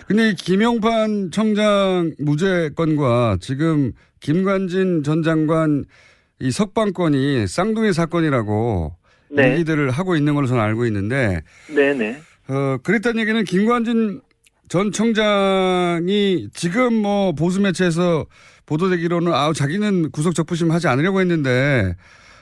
근데 이 김용판 청장 무죄 건과 지금 김관진 전 장관 이 석방건이 쌍둥이 사건이라고 네. 얘기들을 하고 있는 걸로 저는 알고 있는데. 네네. 그랬다는 얘기는 김관진 전 청장이 지금 뭐 보수 매체에서 보도되기로는 자기는 구속 적부심 하지 않으려고 했는데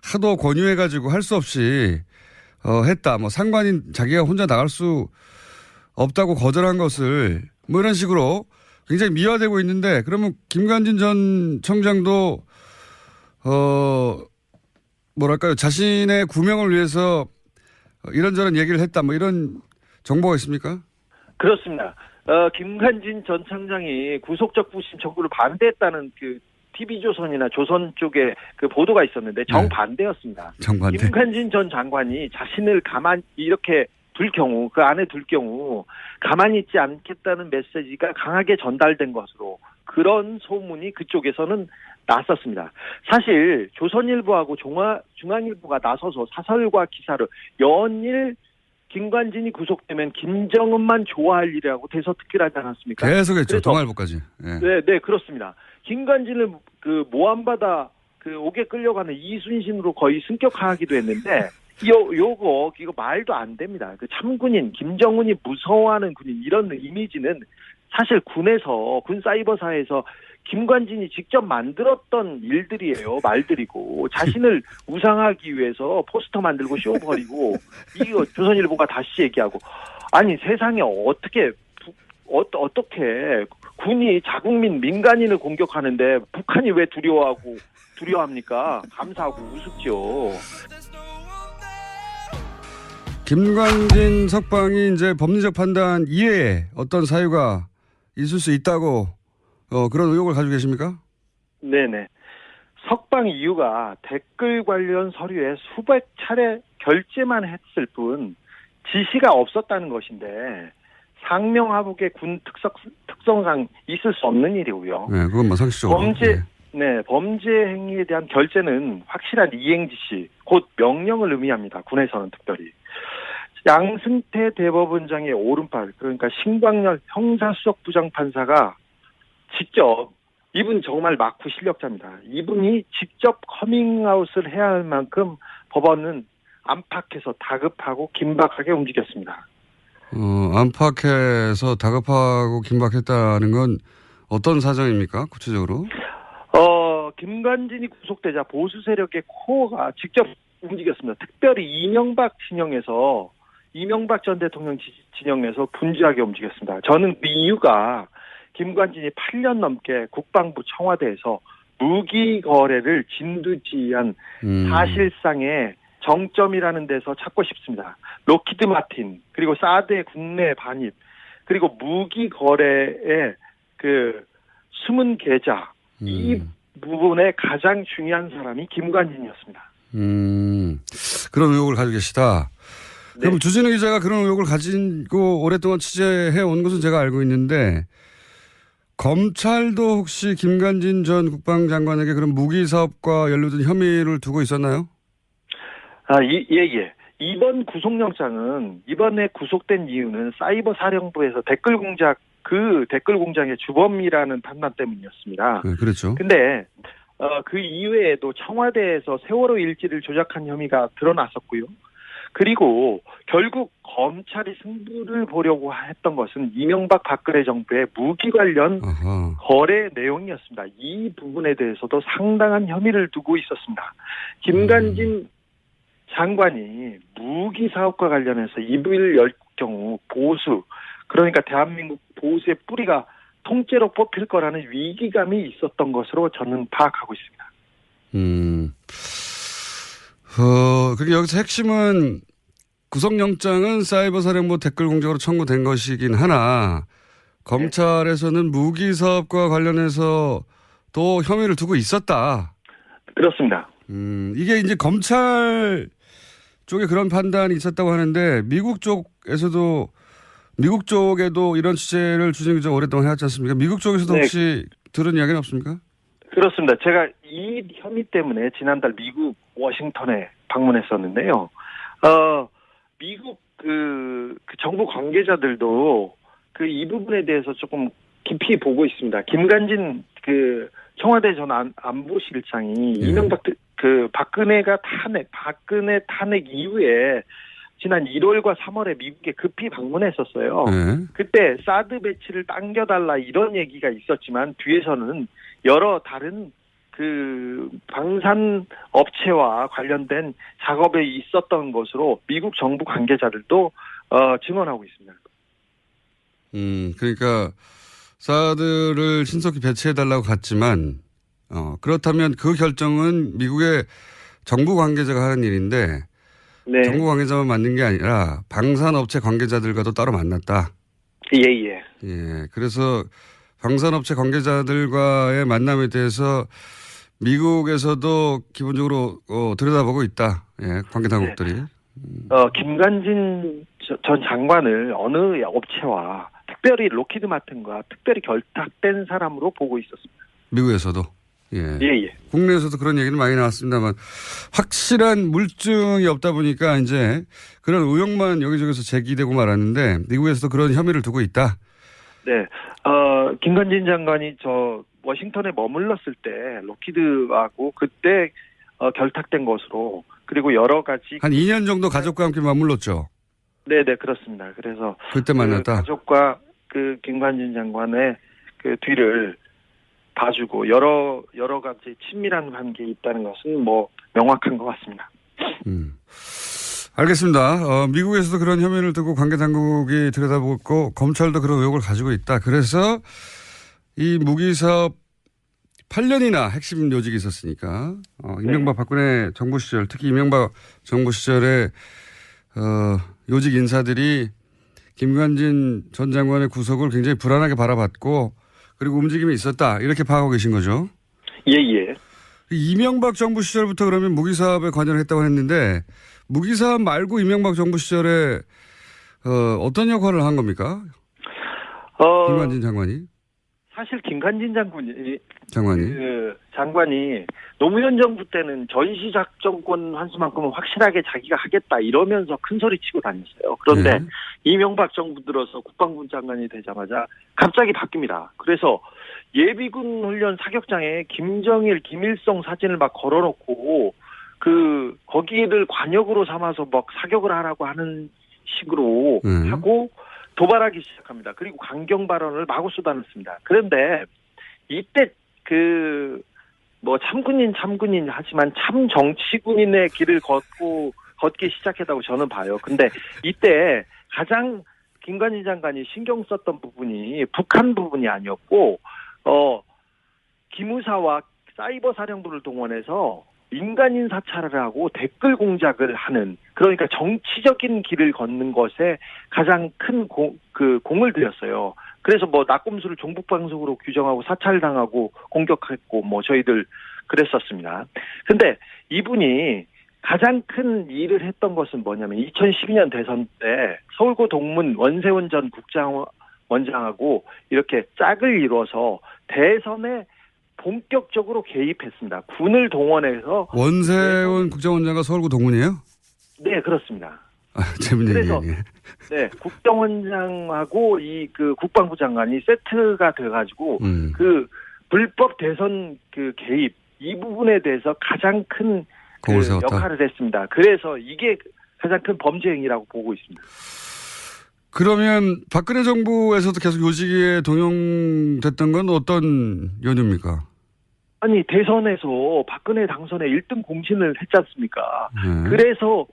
하도 권유해가지고 할 수 없이 했다. 뭐 상관인 자기가 혼자 나갈 수 없다고 거절한 것을 뭐 이런 식으로 굉장히 미화되고 있는데 그러면 김관진 전 청장도 뭐랄까요 자신의 구명을 위해서 이런저런 얘기를 했다. 뭐 이런 정보가 있습니까? 그렇습니다. 김관진 전 청장이 구속적부심 청구를 반대했다는 그 TV조선이나 조선 쪽에 그 보도가 있었는데 정반대였습니다. 정반대. 김관진 전 장관이 자신을 가만히 이렇게 둘 경우, 그 안에 둘 경우 가만히 있지 않겠다는 메시지가 강하게 전달된 것으로 그런 소문이 그쪽에서는 났었습니다. 사실 조선일보하고 중앙일보가 나서서 사설과 기사를 연일 김관진이 구속되면 김정은만 좋아할 일이라고 대서특필하지 않았습니까? 계속했죠. 동아일보까지. 네. 네, 그렇습니다. 김관진을 그 모함받아 그 옥에 끌려가는 이순신으로 거의 승격하기도 했는데 이거 말도 안 됩니다. 그 참군인 김정은이 무서워하는 군인 이런 이미지는 사실 군에서 군 사이버사에서 김관진이 직접 만들었던 일들이에요. 말들이고 자신을 우상하기 위해서 포스터 만들고 쇼 벌이고 이거 조선일보가 다시 얘기하고 아니 세상에 어떻게 군이 자국민 민간인을 공격하는데 북한이 왜 두려워합니까? 감사하고 우습죠. 김관진 석방이 이제 법리적 판단 이외에 어떤 사유가 있을 수 있다고 그런 의혹을 가지고 계십니까? 네네. 석방 이유가 댓글 관련 서류에 수백 차례 결제만 했을 뿐 지시가 없었다는 것인데 상명하복의 군 특성상 있을 수 없는 일이고요. 네, 그건 뭐 상식적으로. 범죄 행위에 대한 결제는 확실한 이행 지시, 곧 명령을 의미합니다. 군에서는 특별히. 양승태 대법원장의 오른팔, 그러니까 신광열 형사수석부장판사가 직접, 이분 정말 막후 실력자입니다. 이분이 직접 커밍아웃을 해야 할 만큼 법원은 안팎에서 다급하고 긴박하게 움직였습니다. 안팎에서 다급하고 긴박했다는 건 어떤 사정입니까? 구체적으로? 김관진이 구속되자 보수 세력의 코어가 직접 움직였습니다. 특별히 이명박 전 대통령 진영에서 분주하게 움직였습니다. 저는 그 이유가 김관진이 8년 넘게 국방부 청와대에서 무기 거래를 진두지휘한 사실상의 정점이라는 데서 찾고 싶습니다. 록히드 마틴, 그리고 사드의 국내 반입, 그리고 무기 거래의 그 숨은 계좌, 이 부분에 가장 중요한 사람이 김관진이었습니다. 그런 의혹을 가지고 계시다. 네. 그럼 주진우 기자가 그런 의혹을 가지고 오랫동안 취재해 온 것은 제가 알고 있는데 검찰도 혹시 김관진 전 국방장관에게 그런 무기 사업과 연루된 혐의를 두고 있었나요? 예. 이번 구속영장은 이번에 구속된 이유는 사이버 사령부에서 댓글 공작의 주범이라는 판단 때문이었습니다. 네, 그렇죠. 근데 그 이외에도 청와대에서 세월호 일지를 조작한 혐의가 드러났었고요. 그리고 결국 검찰이 승부를 보려고 했던 것은 이명박 박근혜 정부의 무기 관련 거래 내용이었습니다. 이 부분에 대해서도 상당한 혐의를 두고 있었습니다. 김관진 장관이 무기 사업과 관련해서 입을 열 경우 그러니까 대한민국 보수의 뿌리가 통째로 뽑힐 거라는 위기감이 있었던 것으로 저는 파악하고 있습니다. 그리고 여기서 핵심은 구속영장은 사이버 사령부 댓글 공작으로 청구된 것이긴 하나 검찰에서는 무기 사업과 관련해서 또 혐의를 두고 있었다. 그렇습니다. 이게 이제 검찰 쪽에 그런 판단이 있었다고 하는데 미국 쪽에도 이런 취재를 주진우 기자가 오랫동안 해왔지 않습니까? 미국 쪽에서도 혹시 들은 이야기는 없습니까? 그렇습니다. 제가 이 혐의 때문에 지난달 미국 워싱턴에 방문했었는데요. 미국 그 정부 관계자들도 이 부분에 대해서 조금 깊이 보고 있습니다. 김관진 청와대 전 안보실장이 이명박 박근혜 탄핵 이후에 지난 1월과 3월에 미국에 급히 방문했었어요. 네. 그때 사드 배치를 당겨달라 이런 얘기가 있었지만 뒤에서는 여러 다른 방산 업체와 관련된 작업에 있었던 것으로 미국 정부 관계자들도 증언하고 있습니다. 그러니까 사드를 신속히 배치해달라고 갔지만 그렇다면 그 결정은 미국의 정부 관계자가 하는 일인데 네. 정부 관계자만 만든 게 아니라 방산업체 관계자들과도 따로 만났다. 예. 예. 그래서 방산업체 관계자들과의 만남에 대해서 미국에서도 기본적으로 들여다보고 있다. 예, 관계 당국들이. 네. 김관진 전 장관을 어느 업체와 특별히 로키드 마틴과 특별히 결탁된 사람으로 보고 있었습니다. 미국에서도. 예. 예. 국내에서도 그런 얘기는 많이 나왔습니다만 확실한 물증이 없다 보니까 이제 그런 의혹만 여기저기서 제기되고 말았는데 미국에서도 그런 혐의를 두고 있다. 네. 김관진 장관이 워싱턴에 머물렀을 때 로키드하고 그때 결탁된 것으로 그리고 여러 가지 한 2년 정도 가족과 함께 머물렀죠. 네, 그렇습니다. 그래서 그때 만났다. 가족과 김관진 장관의 뒤를 봐주고 여러 가지 친밀한 관계에 있다는 것은 명확한 것 같습니다. 알겠습니다. 미국에서도 그런 혐의를 두고 관계 당국이 들여다보고 검찰도 그런 의혹을 가지고 있다. 그래서 이 무기 사업 8년이나 핵심 요직이 있었으니까 이명박 박근혜 정부 시절 특히 이명박 정부 시절에 요직 인사들이 김관진 전 장관의 구속을 굉장히 불안하게 바라봤고 그리고 움직임이 있었다. 이렇게 파악하고 계신 거죠? 예. 이명박 정부 시절부터 그러면 무기 사업에 관여를 했다고 했는데 무기 사업 말고 이명박 정부 시절에 어떤 역할을 한 겁니까? 김관진 장관이? 사실 김관진 장관이 노무현 정부 때는 전시작전권 환수만큼은 확실하게 자기가 하겠다 이러면서 큰 소리 치고 다녔어요. 그런데 네. 이명박 정부 들어서 국방부 장관이 되자마자 갑자기 바뀝니다. 그래서 예비군 훈련 사격장에 김정일, 김일성 사진을 막 걸어놓고 거기를 관역으로 삼아서 막 사격을 하라고 하는 식으로 하고 도발하기 시작합니다. 그리고 강경 발언을 마구 쏟아냈습니다. 그런데 이때 참군인 하지만 참 정치군인의 길을 걷기 시작했다고 저는 봐요. 근데 이때 가장 김관진 장관이 신경 썼던 부분이 북한 부분이 아니었고 기무사와 사이버 사령부를 동원해서 민간인 사찰을 하고 댓글 공작을 하는 그러니까 정치적인 길을 걷는 것에 가장 큰 공을 들였어요. 그래서 낙곰수를 종북방송으로 규정하고 사찰당하고 공격했고 저희들 그랬었습니다. 근데 이분이 가장 큰 일을 했던 것은 뭐냐면 2012년 대선 때 서울고 동문 원세훈 전 국정원장하고 이렇게 짝을 이뤄서 대선에 본격적으로 개입했습니다. 군을 동원해서 원세훈 국정원장과 서울고 동문이에요? 네, 그렇습니다. 재밌는 그래서 얘기네. 네, 국정원장하고 국방부 장관이 세트가 돼가지고 불법 대선 개입 이 부분에 대해서 가장 큰 역할을 했습니다. 그래서 이게 가장 큰 범죄 행위라고 보고 있습니다. 그러면 박근혜 정부에서도 계속 요직에 동용됐던 건 어떤 연유입니까? 아니 대선에서 박근혜 당선에 1등 공신을 했지 않습니까? 그래서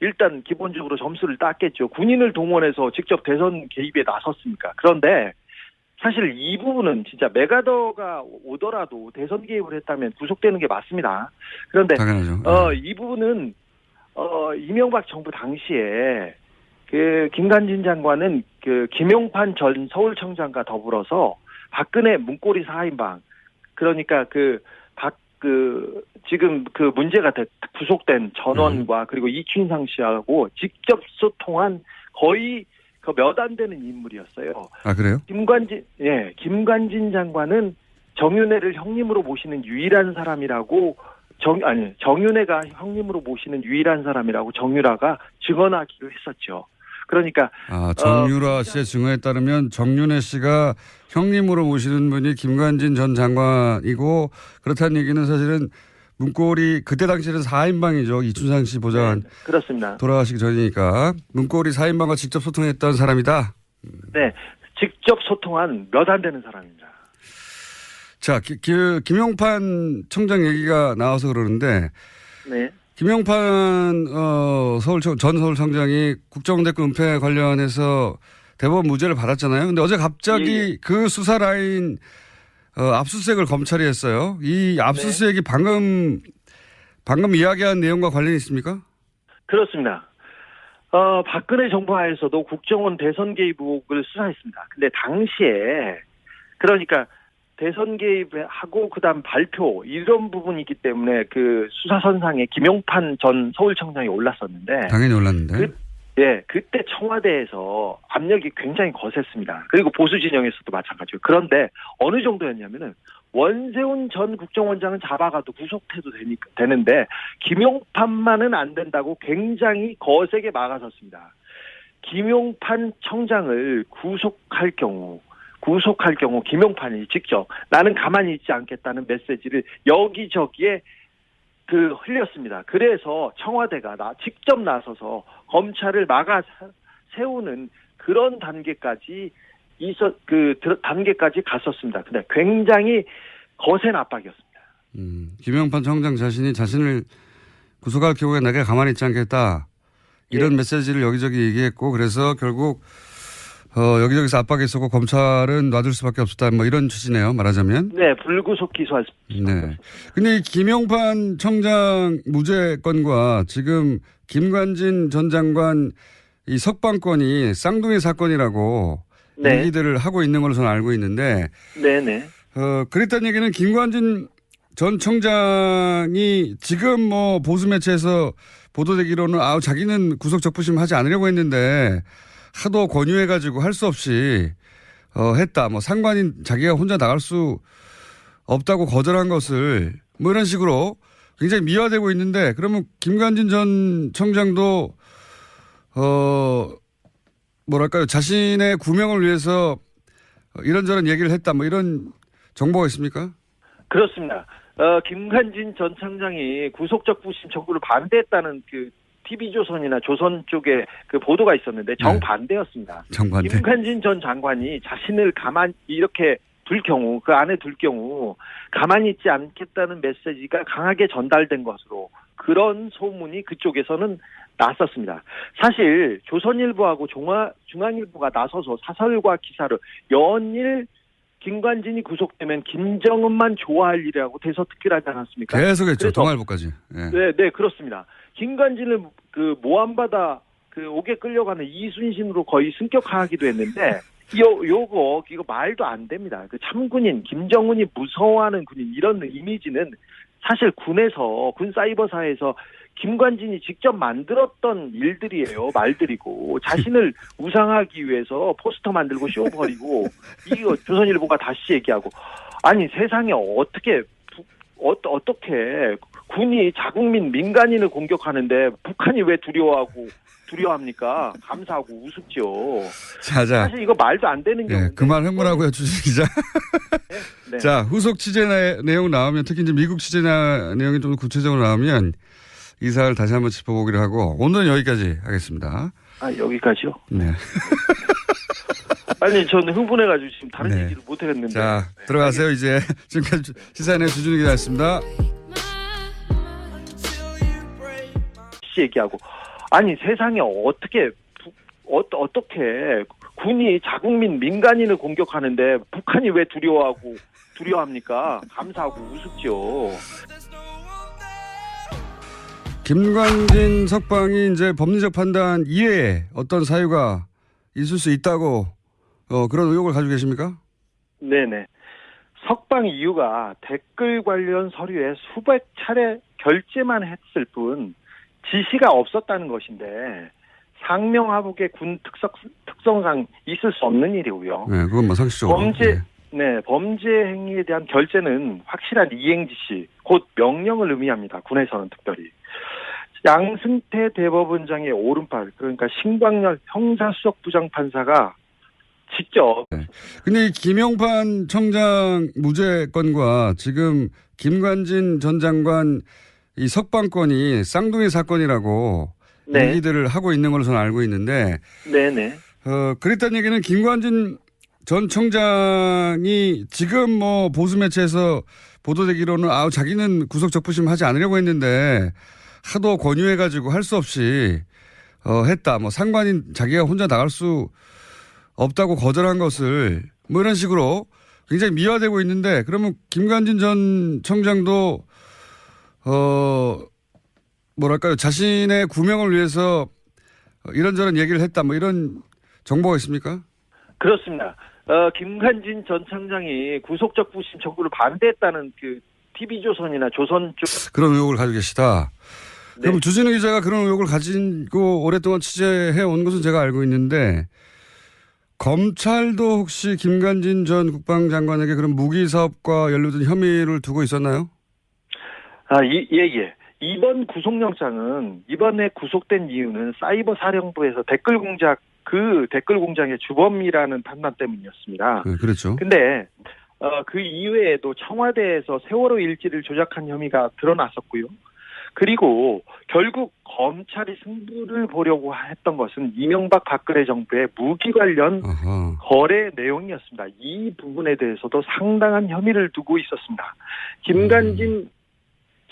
일단 기본적으로 점수를 땄겠죠. 군인을 동원해서 직접 대선 개입에 나섰습니까? 그런데 사실 이 부분은 진짜 메가더가 오더라도 대선 개입을 했다면 구속되는 게 맞습니다. 그런데 당연하죠. 이 부분은 이명박 정부 당시에 김관진 장관은 김용판 전 서울청장과 더불어서 박근혜 문고리 4인방 그러니까 지금 문제가 구속된 전원과 그리고 이춘상 씨하고 직접 소통한 거의 몇 안 되는 인물이었어요. 아, 그래요? 김관진 장관은 정윤회를 형님으로 모시는 유일한 사람이라고 정윤회가 형님으로 모시는 유일한 사람이라고 정유라가 증언하기로 했었죠. 그러니까 정유라 씨의 증언에 따르면 정윤회 씨가 형님으로 모시는 분이 김관진 전 장관이고 그렇다는 얘기는 사실은 문고리 그때 당시에는 4인방이죠. 이춘상 씨 보좌관 그렇습니다. 돌아가시기 전이니까 문고리 4인방과 직접 소통했던 사람이다. 네, 직접 소통한 몇 안 되는 사람입니다. 자, 김용판 청장 얘기가 나와서 그러는데 네. 김용판 전 서울청장이 국정원대권 은폐 관련해서 대법원 무죄를 받았잖아요. 근데 어제 갑자기 그 수사 라인 압수수색을 검찰이 했어요. 이 압수수색이 방금 이야기한 내용과 관련이 있습니까? 그렇습니다. 박근혜 정부 하에서도 국정원 대선 개입 의혹을 수사했습니다. 근데 당시에 그러니까 대선 개입하고 그다음 발표 이런 부분이 있기 때문에 그 수사선상에 김용판 전 서울청장이 올랐었는데 당연히 올랐는데. 그때 청와대에서 압력이 굉장히 거셌습니다. 그리고 보수 진영에서도 마찬가지고. 그런데 어느 정도였냐면은 원세훈 전 국정원장은 잡아가도 구속해도 되는데 김용판만은 안 된다고 굉장히 거세게 막아섰습니다. 김용판 청장을 구속할 경우 김용판이 직접 나는 가만히 있지 않겠다는 메시지를 여기저기에 흘렸습니다. 그래서 청와대가 직접 나서서 검찰을 막아 세우는 그런 단계까지 단계까지 갔었습니다. 근데 굉장히 거센 압박이었습니다. 김용판 청장 자신을 구속할 경우에 내가 가만히 있지 않겠다. 이런 메시지를 여기저기 얘기했고 그래서 결국 여기저기서 압박했었고 검찰은 놔둘 수밖에 없었다. 뭐 이런 취지네요. 말하자면. 네. 불구속 기소할 수 있습니다. 네. 근데 이 김용판 청장 무죄 건과 지금 김관진 전 장관 이 석방건이 쌍둥이 사건이라고 얘기들을 하고 있는 걸로 저는 알고 있는데. 네네. 그랬다는 얘기는 김관진 전 청장이 지금 뭐 보수 매체에서 보도되기로는 자기는 구속 적부심 하지 않으려고 했는데 하도 권유해가지고 할 수 없이 했다. 뭐 상관인 자기가 혼자 나갈 수 없다고 거절한 것을 뭐 이런 식으로 굉장히 미화되고 있는데 그러면 김관진 전 청장도 뭐랄까요 자신의 구명을 위해서 이런저런 얘기를 했다. 뭐 이런 정보가 있습니까? 그렇습니다. 김관진 전 청장이 구속적부심 청구를 반대했다는 TV조선이나 조선 쪽에 보도가 있었는데 정반대였습니다. 정반대. 김관진 전 장관이 자신을 가만히 이렇게 그 안에 둘 경우 가만히 있지 않겠다는 메시지가 강하게 전달된 것으로 그런 소문이 그쪽에서는 났었습니다. 사실 조선일보하고 중앙일보가 나서서 사설과 기사를 연일 김관진이 구속되면 김정은만 좋아할 일이라고 대서특필하지 않았습니까? 계속했죠. 동아일보까지. 네, 그렇습니다. 김관진을 모함받아 옥에 끌려가는 이순신으로 거의 승격하기도 했는데 이거 말도 안 됩니다. 참군인 김정은이 무서워하는 군인 이런 이미지는 사실 군 사이버사에서 김관진이 직접 만들었던 일들이에요. 말들이고 자신을 우상하기 위해서 포스터 만들고 쇼 벌이고 이거 조선일보가 다시 얘기하고 아니 세상에 어떻게 군이 자국민 민간인을 공격하는데 북한이 왜 두려워합니까? 감사하고 우습죠. 자. 사실 이거 말도 안 되는 경우인데. 그만 흥분하고요, 주진 기자. 네. 자, 후속 취재 내용 나오면 특히 이제 미국 취재 내용이 좀 구체적으로 나오면 이 사안을 다시 한번 짚어보기로 하고 오늘은 여기까지 하겠습니다. 여기까지요? 네. 아니 저는 흥분해가지고 지금 다른 얘기를 못 하겠는데. 자, 들어가세요 이제. 지금까지 시사인의 주준희 기자였습니다. 얘기하고 아니 세상에 어떻게 군이 자국민 민간인을 공격하는데 북한이 왜 두려워합니까? 감사하고 우습죠. 김관진 석방이 이제 법리적 판단 이외에 어떤 사유가 있을 수 있다고 그런 의혹을 가지고 계십니까? 네네. 석방 이유가 댓글 관련 서류에 수백 차례 결제만 했을 뿐 지시가 없었다는 것인데 상명하복의 군 특성상 있을 수 없는 일이고요. 네, 그건 뭐 상식적으로. 범죄 행위에 대한 결제는 확실한 이행 지시, 곧 명령을 의미합니다. 군에서는 특별히. 양승태 대법원장의 오른팔, 그러니까 신광열 형사수석부장판사가 직접. 근데 이 김용판 청장 무죄 건과 지금 김관진 전 장관 이 석방건이 쌍둥이 사건이라고 네. 얘기들을 하고 있는 걸로 저는 알고 있는데, 네네. 그랬다는 얘기는 김관진 전 청장이 지금 뭐 보수 매체에서 보도되기로는 자기는 구속 적부심 하지 않으려고 했는데 하도 권유해가지고 할 수 없이 했다. 뭐 상관인 자기가 혼자 나갈 수 없다고 거절한 것을 뭐 이런 식으로 굉장히 미화되고 있는데, 그러면 김관진 전 청장도 뭐랄까요, 자신의 구명을 위해서 이런저런 얘기를 했다, 뭐 이런 정보가 있습니까? 그렇습니다. 김관진 전 청장이 구속적부심 청구를 반대했다는 그 TV조선이나 조선 쪽 그런 의혹을 가지고 계시다. 네. 그럼 주진우 기자가 그런 의혹을 가지고 오랫동안 취재해 온 것은 제가 알고 있는데, 검찰도 혹시 김관진 전 국방장관에게 그런 무기 사업과 연루된 혐의를 두고 있었나요? 예. 이번 구속영장은 이번에 구속된 이유는 사이버 사령부에서 댓글 공작의 주범이라는 판단 때문이었습니다. 네, 그렇죠. 근데 그 이외에도 청와대에서 세월호 일지를 조작한 혐의가 드러났었고요. 그리고 결국 검찰이 승부를 보려고 했던 것은 이명박 박근혜 정부의 무기 관련 거래 내용이었습니다. 이 부분에 대해서도 상당한 혐의를 두고 있었습니다. 김관진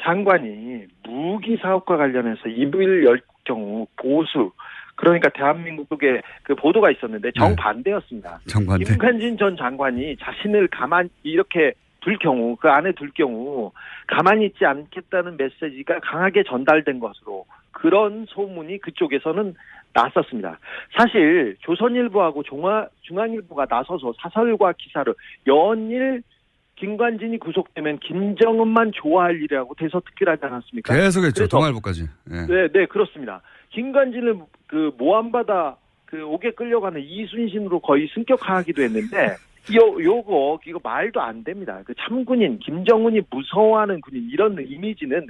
장관이 무기 사업과 관련해서 입을 열 경우 보수, 그러니까 대한민국의 그 보도가 있었는데 정반대였습니다. 정반대. 김관진 전 장관이 자신을 가만히 이렇게 둘 경우, 그 안에 둘 경우 가만히 있지 않겠다는 메시지가 강하게 전달된 것으로 그런 소문이 그쪽에서는 났었습니다. 사실 조선일보하고 중앙일보가 나서서 사설과 기사를 연일 김관진이 구속되면 김정은만 좋아할 일이라고 대서특필하지 않았습니까? 계속했죠. 동아일보까지. 네. 네, 그렇습니다. 김관진을 그 모함받아 그 옥에 끌려가는 이순신으로 거의 승격하기도 했는데 이거 말도 안 됩니다. 그 참군인 김정은이 무서워하는 군인 이런 이미지는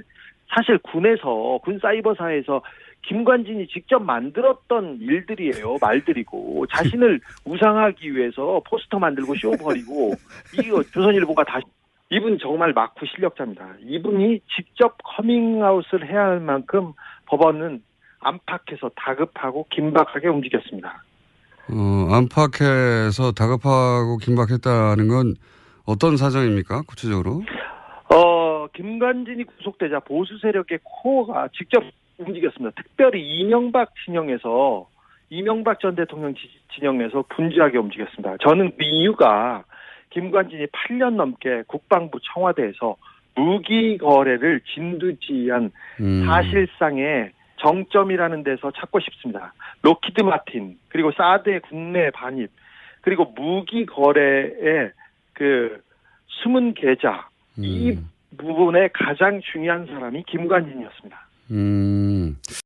사실 군 사이버사에서 김관진이 직접 만들었던 일들이에요. 말들이고 자신을 우상하기 위해서 포스터 만들고 쇼 벌이고 이거 조선일보가 다시 이분 정말 막후 실력자입니다. 이분이 직접 커밍아웃을 해야 할 만큼 법원은 안팎에서 다급하고 긴박하게 움직였습니다. 안팎에서 다급하고 긴박했다는 건 어떤 사정입니까? 구체적으로? 김관진이 구속되자 보수 세력의 코어가 직접 움직였습니다. 특별히 이명박 전 대통령 진영에서 분주하게 움직였습니다. 저는 그 이유가 김관진이 8년 넘게 국방부 청와대에서 무기 거래를 진두지휘한 사실상의 정점이라는 데서 찾고 싶습니다. 록히드 마틴, 그리고 사드의 국내 반입, 그리고 무기 거래의 그 숨은 계좌, 이 부분에 가장 중요한 사람이 김관진이었습니다.